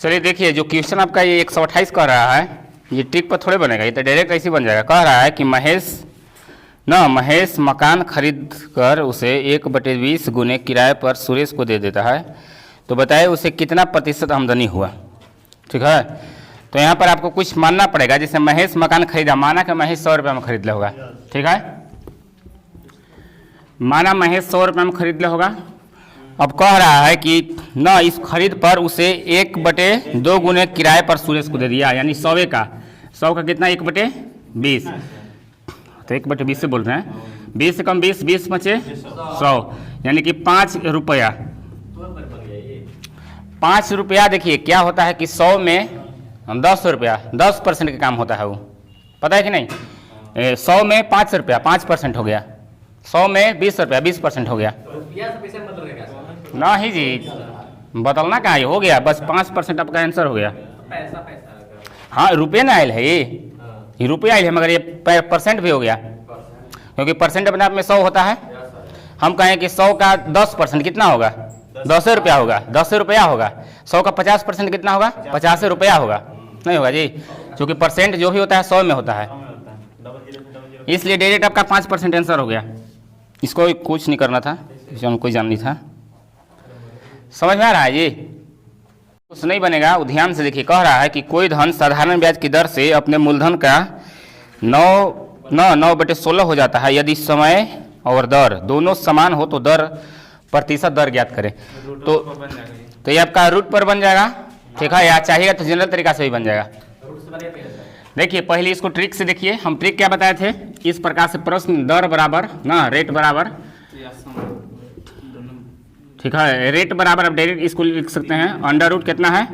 चलिए देखिए, जो क्वेश्चन आपका ये 128 कह रहा है, ये ट्रिक पर थोड़े बनेगा, ये तो डायरेक्ट ऐसे बन जाएगा। कह रहा है कि महेश मकान खरीद कर उसे 1/20 गुने किराए पर सुरेश को दे देता है, तो बताइए उसे कितना प्रतिशत आमदनी हुआ। ठीक है, तो यहाँ पर आपको कुछ मानना पड़ेगा। जैसे महेश मकान खरीदा, माना कि महेश 100 रुपये में खरीद लिया होगा। ठीक है, माना महेश 100 रुपये में खरीद लिया होगा। अब कह रहा है कि न इस खरीद पर उसे 1/2 गुने किराए पर सुरेश को दे दिया, यानी 100 का 100 का कितना 1/20, तो 1/20 से बोल रहे हैं, 20 से कम 20, 20 बचे 100, यानी कि 5 रुपया। 5 रुपया देखिए क्या होता है कि 100 में 10 रुपया, 10% का काम होता है वो, पता है कि नहीं। 100 में 5 रुपया 5% हो गया, 100 में 20 रुपया 20% हो गया। नहीं जी, बदलना कहाँ है, हो गया बस 5% आपका आंसर हो गया। हाँ रुपये ना आयल है, ये रुपये आयल है, मगर ये परसेंट भी हो गया, क्योंकि परसेंट अपने आप में 100 होता है। हम कहें कि 100 का 10% कितना होगा, 10 रुपया होगा, 10 रुपया होगा। 100 का 50% कितना होगा, 50 रुपया होगा, नहीं होगा जी, क्योंकि परसेंट जो भी होता है 100 में होता है, इसलिए डायरेक्ट आपका 5% आंसर हो गया। इसको कुछ नहीं करना था, इसे कोई जान नहीं था। समझ में आ रहा है जी, कुछ नहीं बनेगा। ध्यान से देखिए, कह रहा है कि कोई धन साधारण ब्याज की दर से अपने मूलधन का 9/16 हो जाता है यदि समय और दर दोनों समान हो, तो दर प्रतिशत दर ज्ञात करें। तो ये आपका रूट पर बन जाएगा। ठीक है, या चाहिएगा तो जनरल तरीका से भी बन जाएगा। देखिए पहले इसको ट्रिक से देखिए, हम ट्रिक क्या बताए थे, इस प्रकार से प्रश्न दर बराबर ना रेट बराबर, ठीक है, रेट बराबर अब डायरेक्ट इसको लिख सकते हैं, अंडर रूट कितना है,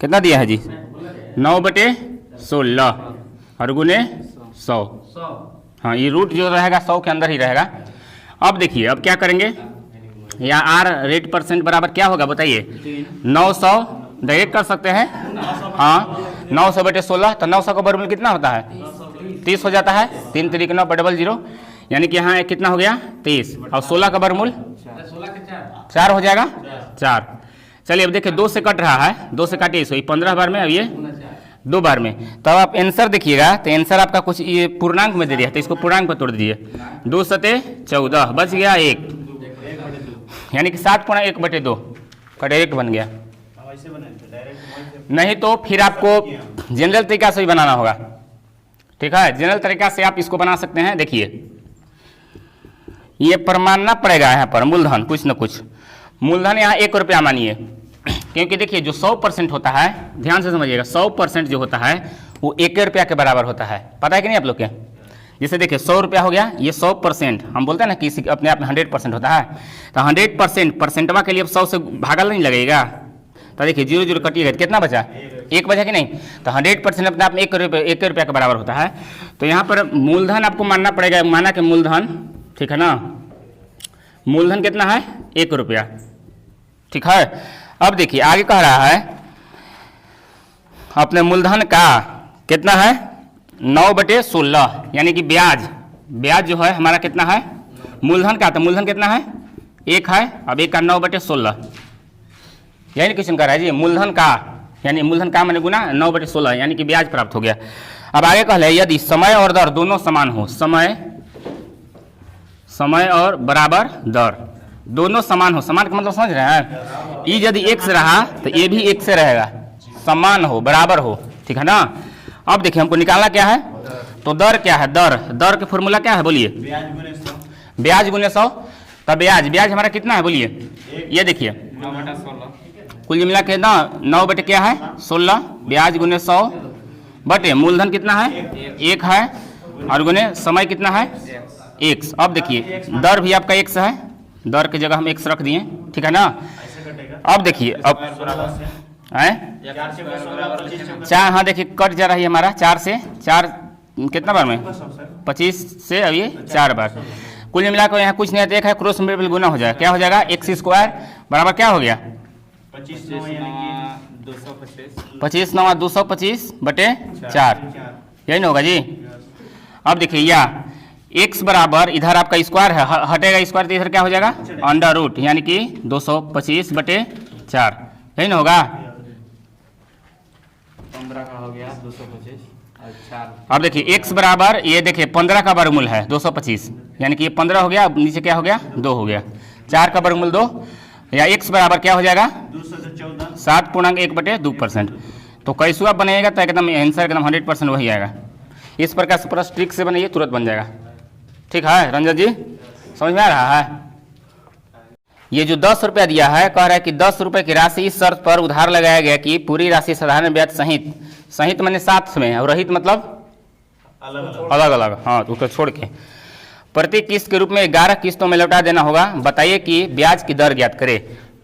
कितना दिया है जी 9/16 और गुने 100। हाँ ये रूट जो रहेगा 100 के अंदर ही रहेगा। अब देखिए अब क्या करेंगे, या आर रेट परसेंट बराबर क्या होगा बताइए, 900 डायरेक्ट कर सकते हैं। हाँ 900/16, तो 900 का वर्गमूल कितना होता है 30 हो जाता है, 3 3 9 0, यानी कि यहाँ कितना हो गया 30, और 16 का वर्गमूल 4 हो जाएगा 4। चलिए अब देखिए 2 से कट रहा है, 2 से काटिए इसको 15 बार में, अब ये 2 बार में, तब आप आंसर देखिएगा तो आंसर आपका कुछ ये पूर्णांक में दे दिया, तो इसको पूर्णांक पर तोड़ दीजिए। 2 सते 14 बच गया 1, यानी कि 7/1/2 का डायरेक्ट बन गया। नहीं तो फिर आपको जनरल तरीका से भी बनाना होगा। ठीक है, जनरल तरीका से आप इसको बना सकते हैं। देखिए ये परमानना पड़ेगा यहाँ पर मूलधन, कुछ न कुछ मूलधन यहाँ 1 रुपया मानिए, क्योंकि देखिए जो 100% होता है, ध्यान से समझिएगा, 100% जो होता है वो 1 रुपया के बराबर होता है, पता है कि नहीं आप लोग के। जैसे देखिए 100 रुपया हो गया, ये 100%, हम बोलते हैं ना कि इसी अपने आप में 100% होता है, तो 100% परसेंटवा के लिए अब 100 से भागल नहीं लगेगा, तो देखिए 0 0 कटिएगा, कितना बचा 1 बचा कि नहीं, तो 100% अपने आप में 1 रुपया के बराबर होता है। तो यहाँ पर मूलधन आपको मानना पड़ेगा, माना कि मूलधन, ठीक है ना, मूलधन कितना है 1 रुपया। ठीक है, अब देखिए आगे कह रहा है अपने मूलधन का कितना है 9/16, यानी कि ब्याज जो है हमारा कितना है मूलधन का, तो मूलधन कितना है 1 है, अब 1 का 9/16, यानी क्वेश्चन कह रहा है जी मूलधन का, यानी मूलधन का मैंने गुना 9/16, यानी कि ब्याज प्राप्त हो गया। अब आगे कह रहे हैं यदि समय और दर दोनों समान हो, समय और बराबर दर दोनों समान हो, समान का मतलब समझ रहे हैं, ये यदि 1 से रहा तो ये भी 1 से रहेगा, समान हो बराबर हो, ठीक है ना। अब देखिए हमको निकालना क्या है, तो दर क्या है, दर के फॉर्मूला क्या है बोलिए, ब्याज गुने 100, तब ब्याज हमारा कितना है बोलिए, ये देखिए कुल मिला के ना 9 क्या है 16, ब्याज गुने 100 बटे मूलधन कितना है 1 है, और गुने समय कितना है 1। अब देखिए दर भी आपका 1 है, दर की जगह हम 1 रख दिए, ठीक है ना। अब देखिए अब 4, हाँ देखिए कट जा रहा है हमारा 4 से 4 कितना बार में 25 से, अब ये 4 बार, कुल मिला कर यहाँ कुछ नहीं है, 1 है, क्रॉस मल्टीपल गुना हो जाएगा, क्या हो जाएगा x² बराबर क्या हो गया 25 9 225 बटे 4, यही ना होगा जी। अब देखिए या x बराबर इधर आपका स्क्वायर है, हटेगा स्क्वायर तो इधर क्या हो जाएगा अंडर रूट, यानी कि 225/4, यही ना होगा। 15 का हो गया 225 और 4। अब देखिए x बराबर, ये देखिए 15 का वर्गमूल है 225, यानी कि ये 15 हो गया, अब नीचे क्या हो गया 2 हो गया, 4 का वर्गमूल 2, या x बराबर क्या हो जाएगा 7.1/2%। तो कैसुआ बनेगा तो एकदम आंसर एकदम 100% वही आएगा। इस प्रकार से पूरा ट्रिक से बनाइए, तुरंत बन जाएगा। ठीक है रंजन जी, समझ में आ रहा है? ये जो 10 रुपया दिया है, कह रहा है कि 10 रुपये की राशि इस शर्त पर उधार लगाया गया कि पूरी राशि साधारण ब्याज सहित, सहित मैंने साथ में, और रहित मतलब अलग अलग, हाँ तो उसको छोड़ के, प्रति किस्त के रूप में 11 किस्तों में लौटा देना होगा। बताइए कि ब्याज की दर ज्ञात करे।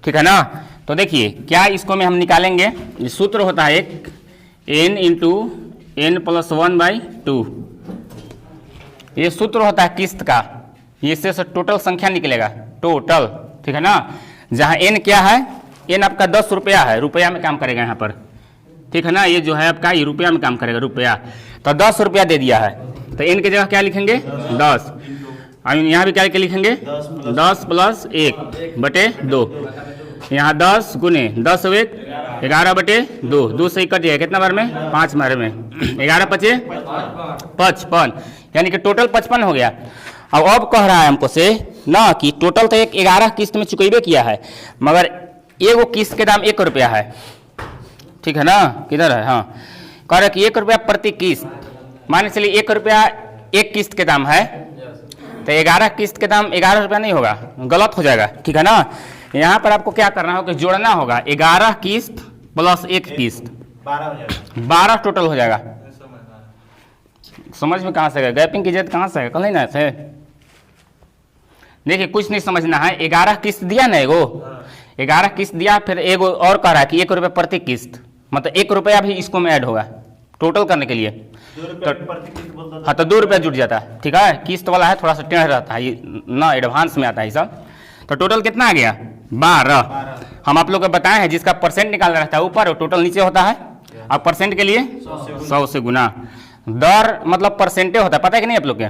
ठीक है ना? तो देखिए क्या इसको में हम निकालेंगे, सूत्र होता है एक n इंटू n+1/2, ये सूत्र होता है किस्त का, इससे टोटल संख्या निकलेगा टोटल। ठीक है ना? जहाँ n क्या है, n आपका 10 रुपया है, रुपया में काम करेगा यहाँ पर। ठीक है ना? ये जो है आपका ये रुपया में काम करेगा, रुपया, तो 10 रुपया दे दिया है, तो n की जगह क्या लिखेंगे 10, और यहाँ भी क्या लिखेंगे 10 + 1/2, यहाँ 10 गुने 10 × 1 11/2, 2 से कट जाएगा कितना बार में 5 बार में, 11 × 5 = 55, यानी कि टोटल 55 हो गया। अब कह रहा है हमको से ना कि टोटल तो एक 11 किस्त में चुकेबे किया है, मगर एगो किस्त के दाम 1 रुपया है। ठीक है ना? किधर है? हाँ, कह रहा कि 1 रुपया प्रति किस्त, मान चलिए 1 रुपया एक किस्त के दाम है, तो 11 किस्त के दाम 11 रुपया नहीं होगा, गलत हो जाएगा। ठीक है ना? यहाँ पर आपको क्या करना होगा, जोड़ना होगा 11 किस्त प्लस 1 किस्त, 12 टोटल हो जाएगा। समझ में कहाँ से गया? गैपिंग की जरूरत कहाँ से है? कल नहीं ना ऐसे। देखिए कुछ नहीं समझना है, 11 किस्त दिया ना, एगो 11 किस्त दिया, फिर एगो और कह रहा है कि 1 रुपया प्रति किस्त, मतलब 1 रुपया भी इसको में ऐड होगा टोटल करने के लिए, तो हाँ तो 2 रुपया जुट जाता है। ठीक है? किस्त वाला है थोड़ा सा टेढ़ रहता है ये ना, एडवांस में आता है सब। तो टोटल कितना आ गया 12। हम आप लोग को बताए हैं जिसका परसेंट निकालना रहता है ऊपर और टोटल नीचे होता है। अब परसेंट के लिए 100 से गुना, दर मतलब परसेंटे होता है, पता है कि नहीं आप लोग के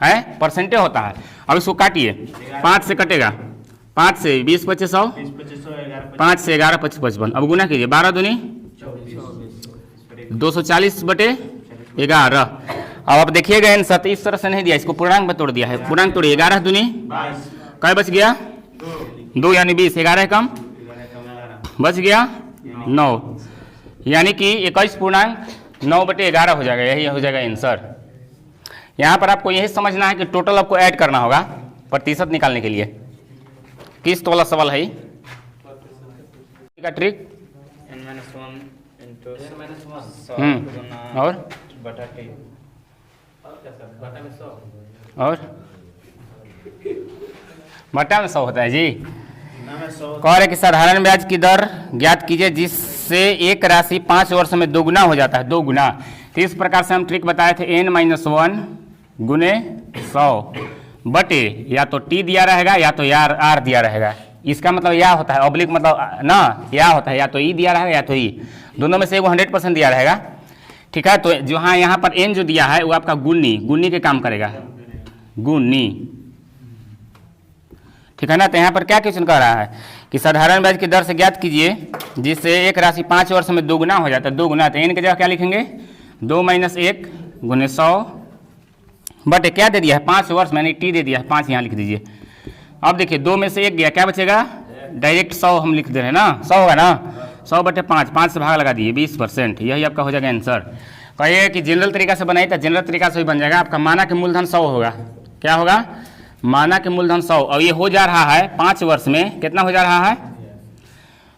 है? परसेंटे होता है। अब इसको काटिए, 5 से कटेगा, 5 से 20 × 25 100, 5 से 11 × 25 55, अब गुना कीजिए, 12 दूनी 240/11। अब आप देखिएगा आंसर इस तरह से नहीं दिया, इसको पूर्णांक में तोड़ दिया है, पूर्णांक तोड़िए, 11 दूनी क्या बच गया 2, यानी 20, 11 कम बच गया 9, यानी कि 21.9/11 हो जाएगा, यही हो जाएगा आंसर। यहाँ पर आपको यही समझना है कि टोटल आपको ऐड करना होगा प्रतिशत निकालने के लिए, किस्त वाला सवाल है का ट्रिक। और बटा में 100 होता है जी। कह रहे कि साधारण ब्याज की दर ज्ञात कीजिए जिससे एक राशि 5 वर्ष में दोगुना हो जाता है, 2 गुना। तो इस प्रकार से हम ट्रिक बताए थे, n-1 गुने 100 बटे या तो t दिया रहेगा या तो r दिया रहेगा। इसका मतलब या होता है ऑब्लिक, मतलब ना या होता है या तो e दिया रहेगा या तो e, दोनों में से एगो 100% दिया रहेगा। ठीक है? तो जो हाँ यहाँ पर n जो दिया है वो आपका गुनी के काम करेगा, गुनी। ठीक है ना? तो यहाँ पर क्या क्वेश्चन कह रहा है कि साधारण ब्याज की दर से ज्ञात कीजिए जिससे एक राशि 5 वर्ष में दोगुना हो जाता है, 2 गुना। तो n की जगह क्या लिखेंगे 2 - 1 गुने 100 बटे क्या दे दिया है 5 वर्ष, मैंने t दे दिया है 5, यहाँ लिख दीजिए। अब देखिए 2 में से 1 गया, क्या बचेगा डायरेक्ट 100 हम लिख दे रहे हैं ना, 100 होगा ना, 100 बटे 5, 5 से भाग लगा दिए 20%, यही आपका हो जाएगा आंसर। कहिए कि जनरल तरीका से बनाइए तो जनरल तरीका से भी बन जाएगा। आपका माना के मूलधन 100 होगा, क्या होगा माना के मूलधन 100, और ये हो जा रहा है 5 वर्ष में कितना हो जा रहा है,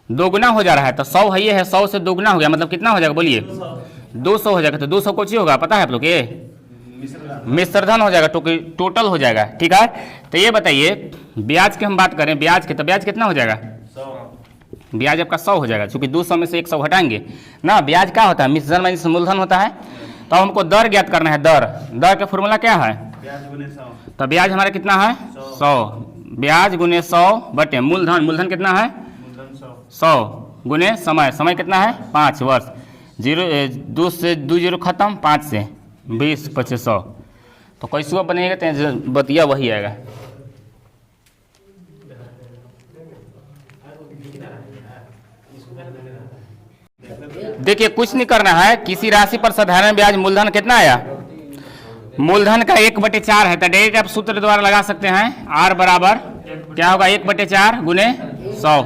दोगुना हो जा रहा है। तो 100 है ये है, 100 से दोगुना हो गया, मतलब कितना हो जाएगा बोलिए 200 हो जाएगा। तो 200 कुछ ही होगा, पता है आप लोग, ये मिश्रधन हो जाएगा, टोटल हो जाएगा। ठीक है? तो ये बताइए ब्याज की हम बात करें, ब्याज की, तो ब्याज कितना हो जाएगा 100, ब्याज आपका 100 हो जाएगा, क्योंकि 200 में से 100 हटाएंगे ना। ब्याज क्या होता है मिश्रधन माइनस मूलधन होता है। तो हमको दर ज्ञात करना है, दर का फॉर्मूला क्या है, तो ब्याज हमारा कितना है 100, ब्याज गुने 100 बटे मूलधन, मूलधन कितना है 100 गुने समय कितना है 5 वर्ष, 2 से 2 0 खत्म, 5 से 20 × 100। तो कैसे बनेगा तो बतिया वही आएगा। देखिए कुछ नहीं करना है, किसी राशि पर साधारण ब्याज मूलधन कितना आया, मूलधन का 1/4 है, तो डायरेक्ट आप सूत्र द्वारा लगा सकते हैं। आर बराबर क्या होगा 1/4 गुने 100,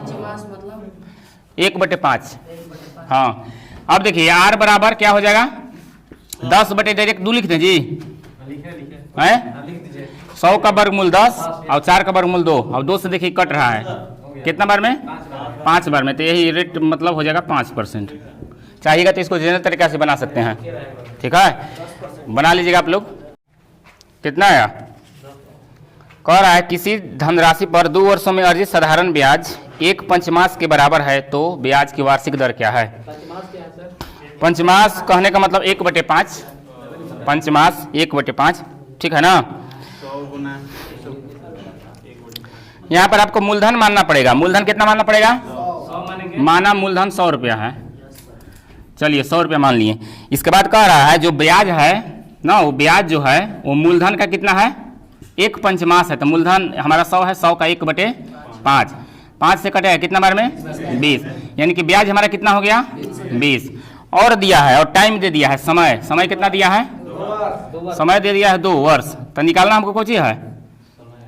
1/5। हाँ अब देखिए आर बराबर क्या हो जाएगा 10 बटे डायरेक्ट 2 लिख दें जी, है 100 का वर्गमूल 10 और 4 का वर्गमूल 2, और 2 से देखिए कट रहा है कितना बार में, 5 बार में, तो यही रेट मतलब हो जाएगा 5%। चाहिएगा तो इसको जनरल तरीका से बना सकते हैं, ठीक है, बना लीजिएगा आप लोग। कितना आया, कह रहा है किसी धनराशि पर 2 वर्षों में अर्जित साधारण ब्याज 1/5 के बराबर है तो ब्याज की वार्षिक दर क्या है। पंचमास कहने का मतलब 1/5, पंचमास 1/5, ठीक है ना। यहाँ पर आपको मूलधन मानना पड़ेगा, मूलधन कितना मानना पड़ेगा, माना मूलधन 100 रुपया है, चलिए 100 रुपया मान लिए। इसके बाद कह रहा है जो ब्याज है ना, वो ब्याज जो है वो मूलधन का कितना है 1/5 है, तो मूलधन हमारा 100 है, 100 का 1/5, 5 से कटेगा कितना बार में 20, यानी कि ब्याज हमारा कितना हो गया 20, और दिया है और टाइम दे दिया है, समय, समय कितना दिया है, समय दे दिया है 2 वर्ष, तो निकालना हमको कौन चीज है,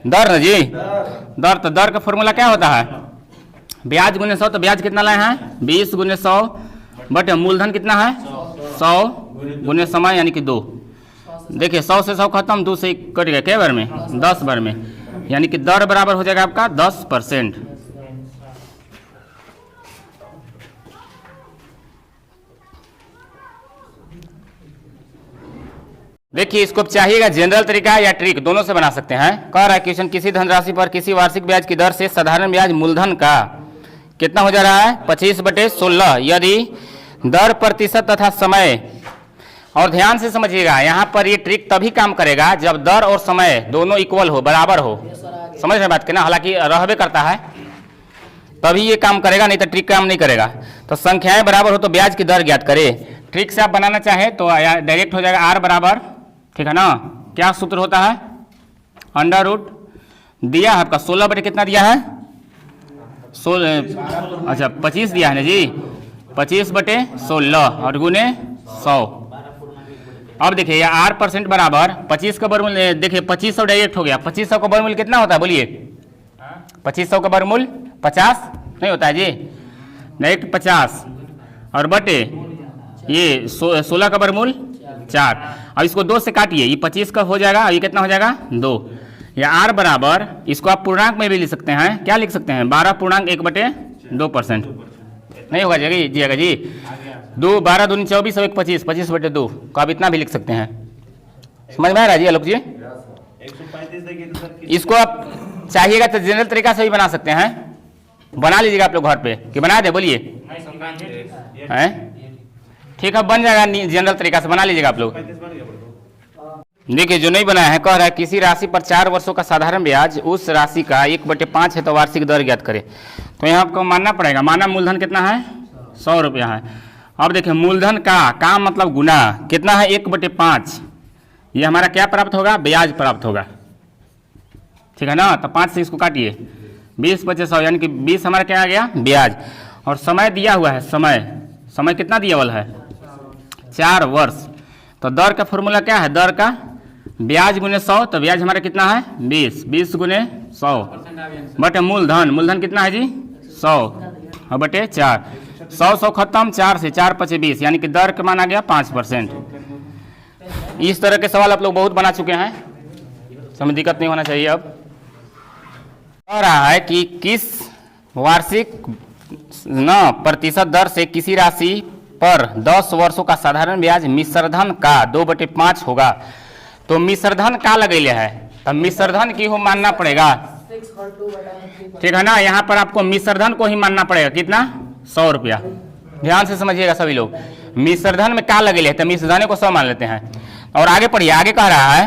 दर न जी, दर, तो दर का फॉर्मूला क्या होता है, ब्याज गुने 100, तो ब्याज कितना लाए हैं 20 गुने 100 बटे मूलधन कितना है 100 गुने समय यानी कि 2। देखिए 100 से 100 खत्म, 2 से कट गया, क्या बार में 10 बार में, यानी कि दर बराबर हो जाएगा आपका 10%। देखिए इसको चाहिएगा जनरल तरीका या ट्रिक, दोनों से बना सकते हैं। कह रहा है क्वेश्चन किसी धनराशि पर किसी वार्षिक ब्याज की दर से साधारण ब्याज मूलधन का कितना हो जा रहा है 25/16 यदि दर प्रतिशत तथा समय, और ध्यान से समझिएगा यहाँ पर ये ट्रिक तभी काम करेगा जब दर और समय दोनों इक्वल हो, बराबर हो, समझ रहे बात के ना, हालांकि रहबे करता है तभी ये काम करेगा, नहीं तो ट्रिक काम नहीं करेगा। तो संख्याएं बराबर हो तो ब्याज की दर ज्ञात करे। ट्रिक से आप बनाना चाहे तो डायरेक्ट हो जाएगा आर बराबर, ठीक है ना, क्या सूत्र होता है अंडर रूट, दिया है आपका 16 बटे कितना दिया है 16, अच्छा 25 दिया है ना जी, 25/16 और गुने 100। अब देखिए आर % बराबर 25 का वर्गमूल, देखिए 2500 डायरेक्ट हो गया, 2500 का वर्गमूल कितना होता है बोलिए, 2500 का वर्गमूल 50 नहीं होता है जी, डायरेक्ट 50 और बटे ये 16 का वर्गमूल 4। अब इसको 2 से काटिए, ये 25 का हो जाएगा, ये कितना हो जाएगा 2। या आर बराबर, इसको आप पूर्णांक में भी लिख सकते हैं, क्या लिख सकते हैं 12.1/2%, नहीं होगा जी 2, 12 दूनी 24 और 1 25, 25/2 को आप इतना भी लिख सकते हैं। समझ में आ रहा है जी आलोक जी। इसको आप चाहिएगा तो जनरल तरीका से भी बना सकते हैं, बना लीजिएगा आप लोग घर पे, कि बना दे बोलिए, हैं ठीक है बन जाएगा, जनरल तरीका से बना लीजिएगा आप लोग। देखिए जो नहीं बनाया है, कह रहा है किसी राशि पर 4 वर्षों का साधारण ब्याज उस राशि का 1/5 है तो वार्षिक दर ज्ञात करे। तो यहाँ आपको मानना पड़ेगा, माना मूलधन कितना है 100 रुपया है। अब देखिए मूलधन का मतलब गुना कितना है 1/5, ये हमारा क्या प्राप्त होगा ब्याज प्राप्त होगा, ठीक है ना। तो 5 से इसको काटिए, 20/100 यानी कि 20 हमारा क्या आ गया ब्याज, और समय दिया हुआ है, समय कितना दिया हुआ है 4 वर्ष। तो दर का फॉर्मूला क्या है, दर का ब्याज गुने 100, तो ब्याज हमारा कितना है 20 गुने 100 बटे मूलधन कितना है जी 100 और बटे 4, 100 खत्म, 4 से 4 × 20 यानी कि दर का मान आ गया 5%। इस तरह के सवाल आप लोग बहुत बना चुके हैं, समय दिक्कत नहीं होना चाहिए। अब कह रहा है कि किस वार्षिक प्रतिशत दर से किसी राशि पर 10 वर्षों का साधारण ब्याज मिश्रधन का 2/5 होगा। तो मिश्रधन का लगेले है, तो मिश्रधन की हो मानना पड़ेगा, ठीक है ना। यहाँ पर आपको मिश्रधन को ही मानना पड़ेगा, कितना 100 रुपया। ध्यान से समझिएगा सभी लोग, मिश्रधन में का लगेले है तो मिश्रधन को 100 मान लेते हैं। और आगे पढ़िए, आगे कह रहा है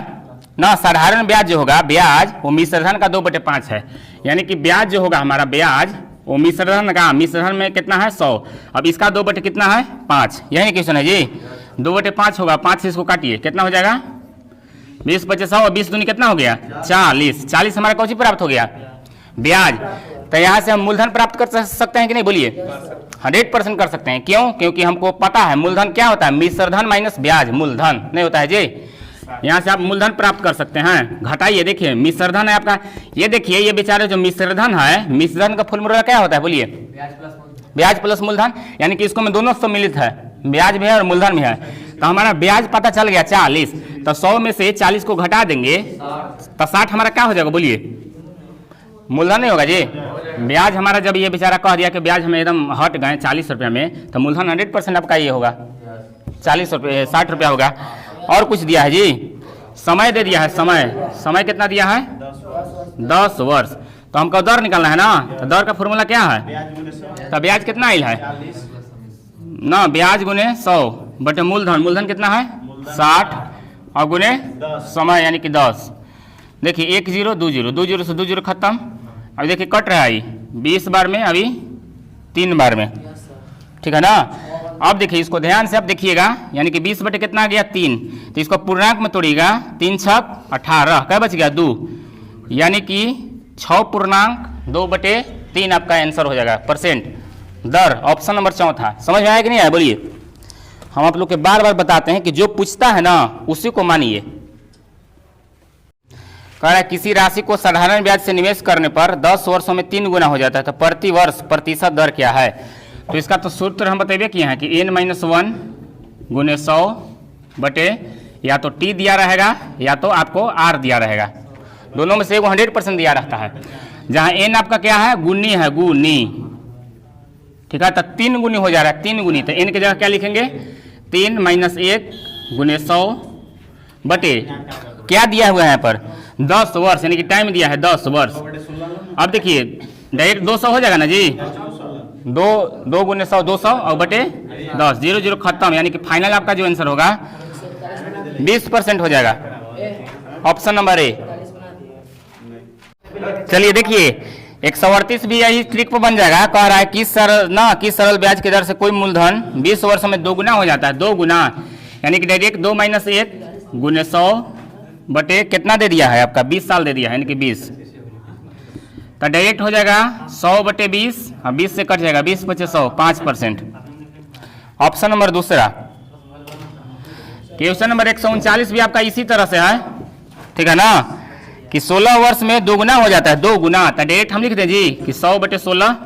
ना साधारण ब्याज जो होगा ब्याज वो मिश्रधन का 2/5 है, यानी कि ब्याज जो होगा हमारा ब्याज वो मिश्रधन में कितना है 100। अब इसका 2 कितना है 5, यही क्वेश्चन है जी, 2/5 होगा, 5 से इसको काटिए कितना हो जाएगा 20/100 और 20 दूनी कितना हो गया 40 हमारा कौन सी प्राप्त हो गया ब्याज। तो यहाँ से हम मूलधन प्राप्त कर सकते हैं कि नहीं बोलिए, 100% कर सकते हैं। क्यों? क्योंकि हमको पता है मूलधन क्या होता है, मिश्र धन माइनस ब्याज, मूलधन नहीं होता है जी। यहाँ से आप मूलधन प्राप्त कर सकते हैं। घटाइए, देखिए मिश्र धन है आपका, ये देखिए ये बेचारे जो मिश्र धन है, मिश्र धन का फॉर्मूला क्या होता है बोलिए, ब्याज प्लस मूलधन, यानी कि इसको में दोनों सम्मिलित है, ब्याज भी है और मूलधन भी है। तो हमारा ब्याज पता चल गया 40, तो 100 में से 40 को घटा देंगे तो 60 हमारा क्या हो जाएगा बोलिए, मूलधन नहीं होगा जी। ब्याज हमारा जब ये बेचारा कह दिया कि ब्याज हमें एकदम हट गए 40 रुपये में, तो मूलधन 100% आपका ये होगा 40 रुपये 60 रुपया होगा। और कुछ दिया है जी, समय दे दिया है, समय कितना दिया है 10 वर्ष। तो हमको दर निकालना है ना, तो दर का फॉर्मूला क्या है, तो ब्याज कितना आयल है ना, ब्याज गुने 100 बटे मूलधन कितना है 60 और गुने समय यानी कि 10। देखिए 1 0 2 0 2 0 से 2 0 खत्म। अभी देखिए कट रहा है 20 बार में, अभी 3 बार में, ठीक है ना। अब देखिए इसको ध्यान से अब देखिएगा, यानी कि 20 बटे कितना गया 3, तो इसको पूर्णांक में तोड़िएगा, 3 छक 18, क्या बच गया 2, यानी कि 6.2/3 आपका आंसर हो जाएगा परसेंट दर। ऑप्शन नंबर 4 समझ में आया कि नहीं आया बोलिए। हम आप लोग के बार बार बताते हैं कि जो पूछता है ना उसी को मानिए। कह रहा है किसी राशि को साधारण ब्याज से निवेश करने पर 10 वर्षों में 3 गुना हो जाता है, तो प्रति वर्ष प्रतिशत दर क्या है। तो इसका तो सूत्र हम बतेबे किए हैं कि n-1 गुने 100 बटे या तो t दिया रहेगा या तो आपको r दिया रहेगा, दोनों में से एगो 100% दिया रहता है। जहाँ n आपका क्या है गुनी है, गुनी, ठीक है, तो 3 गुनी हो जा रहा है, 3 गुनी, तो n की जगह क्या लिखेंगे 3 - 1 गुने 100 बटे क्या दिया हुआ है यहाँ पर 10 वर्ष, यानी कि टाइम दिया है 10 वर्ष। अब देखिए डायरेक्ट 200 हो जाएगा ना जी, 2 गुने 100 200 और बटे 10, 0 0 खत्म, यानी कि फाइनल आपका जो आंसर होगा 20% हो जाएगा, ऑप्शन नंबर ए। चलिए देखिए 138 भी यही ट्रिक पर बन जाएगा। कह रहा है कि सरल ब्याज की दर से कोई मूलधन 20 वर्षों में 2 गुना हो जाता है, 2 गुना, यानी कि डायरेक्ट 2 - 1 गुने 100 बटे कितना दे दिया है आपका 20 साल दे दिया है, यानी कि 20, तो डायरेक्ट हो जाएगा 100 बटे 20 और 20 से कट जाएगा 20 बचे 100, 5%। ऑप्शन नंबर दूसरा। क्वेश्चन नंबर 139 भी आपका इसी तरह से है, ठीक है ना, कि 16 वर्ष में 2 गुना हो जाता है, 2 गुना, तो डायरेक्ट हम लिख दें जी कि 100 बटे 16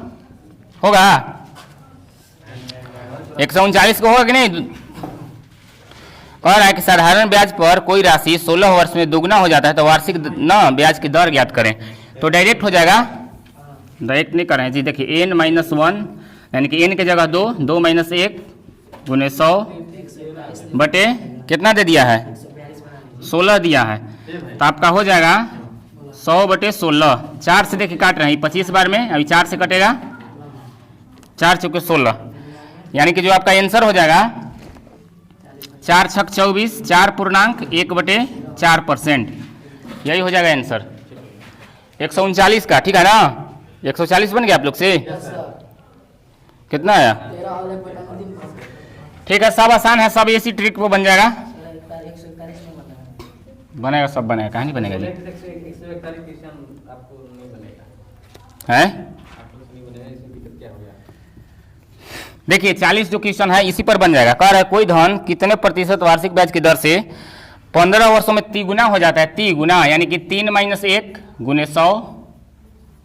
होगा। 139 को होगा कि नहीं। कह रहा है कि साधारण ब्याज पर कोई राशि 16 वर्ष में 2 गुना हो जाता है, तो वार्षिक ना ब्याज की दर ज्ञात करें। तो डायरेक्ट हो जाएगा, डायरेक्ट नहीं करें जी, देखिए n-1 यानी कि n की जगह 2 2 - 1 गुने 100 बटे कितना दे दिया है 16 दिया है, तो आपका हो जाएगा 100 बटे 16, 4 से देखिए काट रहे हैं 25 बार में, अभी 4 से कटेगा 4 चौके 16, यानी कि जो आपका आंसर हो जाएगा 4 छक 24, 4.1/4%, यही हो जाएगा आंसर 139 का, ठीक है ना। 140 बन गया आप लोग से, कितना आया, ठीक है, सब आसान है, सब इसी ट्रिक पर बन जाएगा, बनेगा, सब बनेगा, कहाँ नहीं बनेगा जी, है। देखिए 40 जो क्वेश्चन है इसी पर बन जाएगा। कह रहा है कोई धन कितने प्रतिशत वार्षिक ब्याज की दर से 15 वर्षों में 3 गुना हो जाता है, 3 गुना, यानी कि 3 - 1 गुने 100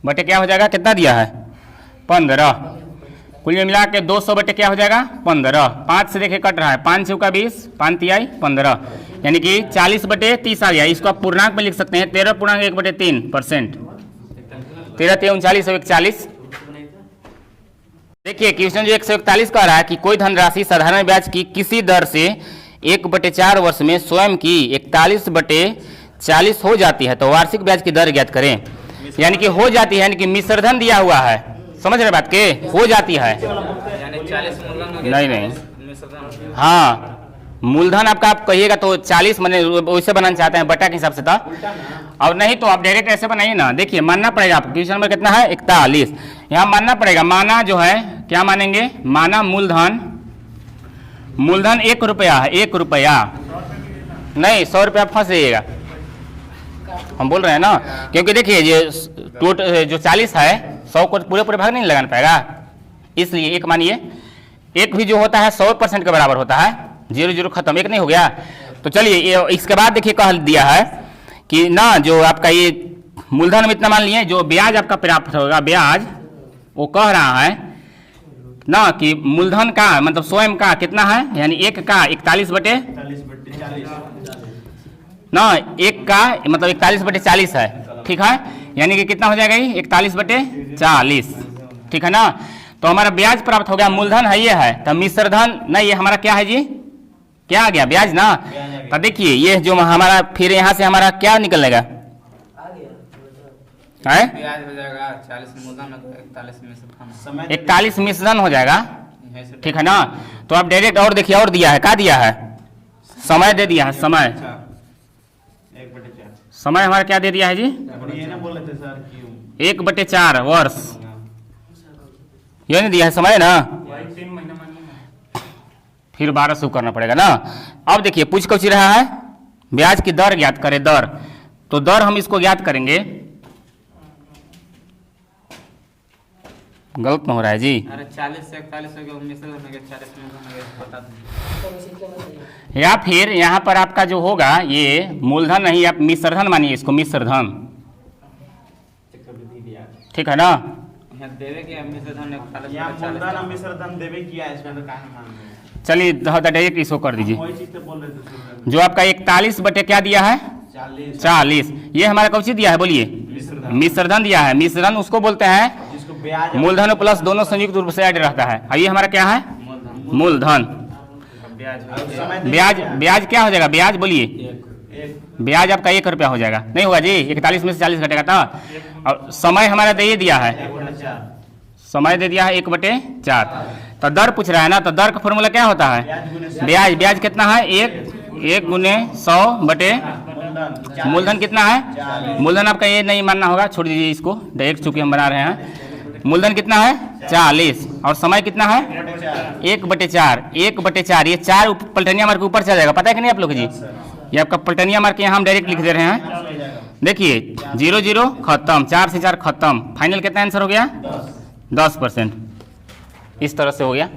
बटे क्या हो जाएगा, कितना दिया है 15, कुल मिला के 200 बटे क्या हो जाएगा 15, 5 से देखिए कट रहा है, 5 चौका 20, 5 तिहाई 15, यानी कि 40 बटे 30 आ गया। इसको आप पूर्णांक में लिख सकते हैं 13.1/3%, 13 × 3 = 39 और 140। देखिए क्वेश्चन जो 141 कह रहा है कि कोई धनराशि साधारण ब्याज की किसी दर से 1/4 वर्ष में स्वयं की 41/40 हो जाती है, तो वार्षिक ब्याज की दर ज्ञात करें। यानी कि हो जाती है, यानी कि मिश्रधन दिया हुआ है, समझ रहे बात के, हो जाती है, नहीं, हाँ मूलधन आपका आप कहिएगा तो 40 मैंने वैसे बनाना चाहते हैं बटा के हिसाब से था, और नहीं तो आप डायरेक्ट ऐसे बनाइए ना। देखिए मानना पड़ेगा आपको, क्वेश्चन नंबर कितना है 41, यहाँ मानना पड़ेगा, माना जो है क्या मानेंगे, माना मूलधन 1 रुपया है, 1 रुपया नहीं 100 रुपया फंस जाइएगा, हम बोल रहे हैं ना, क्योंकि देखिए ये जो 40 है 100 को पूरे भाग नहीं लगाना पाएगा, इसलिए एक मानिए, एक भी जो होता है 100% के बराबर होता है, 0 0 खत्म, एक नहीं हो गया। तो चलिए इसके बाद देखिए कह दिया है कि ना जो आपका ये मूलधन में इतना मान लिए, जो ब्याज आपका प्राप्त होगा, ब्याज वो कह रहा है ना कि मूलधन का मतलब स्वयं का कितना है, यानी एक का 41/40 ना, एक का मतलब 41/40 है, ठीक है, यानी कि कितना हो जाएगा ये 41/40, ठीक है ना। तो हमारा ब्याज प्राप्त हो गया, मूलधन है ये है, तो मिश्र धन नहीं, ये हमारा क्या है जी, क्या आ गया, ब्याज ना। तो देखिए ये जो हमारा फिर यहाँ से हमारा क्या निकलेगा, है ब्याज हो जाएगा 40 मूलधन में 41 में से 41 मिश्रण हो जाएगा, ठीक है ना। तो आप डायरेक्ट और देखिए और दिया है, क्या दिया है, समय दे दिया है, समय, समय हमारा क्या दे दिया है जी, 1/4 वर्ष, ये नहीं दिया है समय ना, फिर 1200 करना पड़ेगा ना। अब देखिए पूछ कौन रहा है, ब्याज की दर ज्ञात करें, दर, तो दर हम इसको ज्ञात करेंगे, गलत में हो रहा है जी, अरे 40 से 41 हो गया, 19 हो गया, 40 में हो गया, बता दो। या फिर यहाँ पर आपका जो होगा ये मूलधन नहीं, आप मिश्रधन मानिए इसको, मिश्रधन, ठीक है ना। यहाँ देवे कि मिश्रधन 41 यहाँ मूलधन और मिश्रधन देवे किया है, इसमें तो काहे मान रहे हैं? चलिए डायरेक्ट इसको कर दीजिए, वही चीज तो बोल रहे थे शुरू में। जो आपका 41 बटे क्या दिया है 40, ये हमारा कौन सी दिया है बोलिए, मिश्रधन दिया है, मिश्रधन उसको बोलते हैं जिसको ब्याज मूलधन प्लस दोनों संयुक्त रूप से ऐड रहता है, और ये हमारा क्या है मूलधन। ब्याज, ब्याज क्या हो जाएगा, ब्याज बोलिए, ब्याज आपका 1 रुपया हो जाएगा, नहीं होगा जी, 41 में से 40 घटेगा तो। और समय हमारा दे दिया है, समय दे दिया है 1/4, तो दर पूछ रहा है ना, तो दर का फॉर्मूला क्या होता है, ब्याज, ब्याज कितना है 1 गुने 100 बटे मूलधन कितना है, मूलधन आपका ये नहीं मानना होगा, छोड़ दीजिए इसको डायरेक्ट, चूंकि हम बना रहे हैं। मूलधन कितना है 40 और समय कितना है 1/4, 1/4, ये 4 पलटनिया मार के ऊपर चला जाएगा, पता है कि नहीं आप लोग जी, ये आपका पलटनिया मार के यहाँ हम डायरेक्ट लिख दे रहे हैं। देखिए 0 0 खत्म, 4 से 4 खत्म, फाइनल कितना आंसर हो गया 10%, इस तरह से हो गया।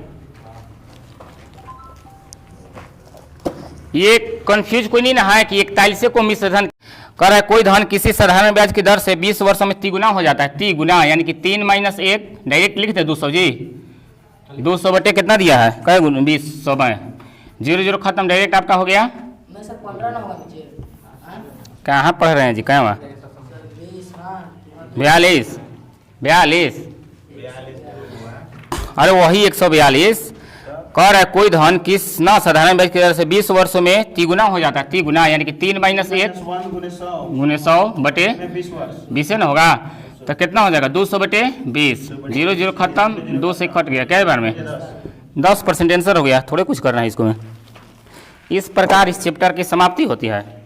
ये कंफ्यूज कोई नहीं ना है कि 41 को मिश्रधन कर रहा है, कोई धन किसी साधारण ब्याज की दर से 20 वर्षों में तिगुना हो जाता है, तिगुना यानी कि 3 - 1, डायरेक्ट लिख दे 200 जी, 200 बटे कितना दिया है, कई गुना 20, 100 में 0 0 खत्म, डायरेक्ट आपका हो गया। कहाँ पढ़ रहे हैं जी, कहाँ 42, 42, अरे वही 142 कह रहा है, कोई धन किस न साधारण ब्याज की दर से 20 वर्षों में तिगुना हो जाता है, तिगुना यानी कि 3 - 1 गुने 100 बटे 20 ना होगा, तो कितना हो जाएगा 200 बटे 20, 0 0 खत्म, 2 से कट गया, क्या बार में 10% आंसर हो गया, थोड़े कुछ करना है इसको में। इस प्रकार इस चैप्टर की समाप्ति होती है।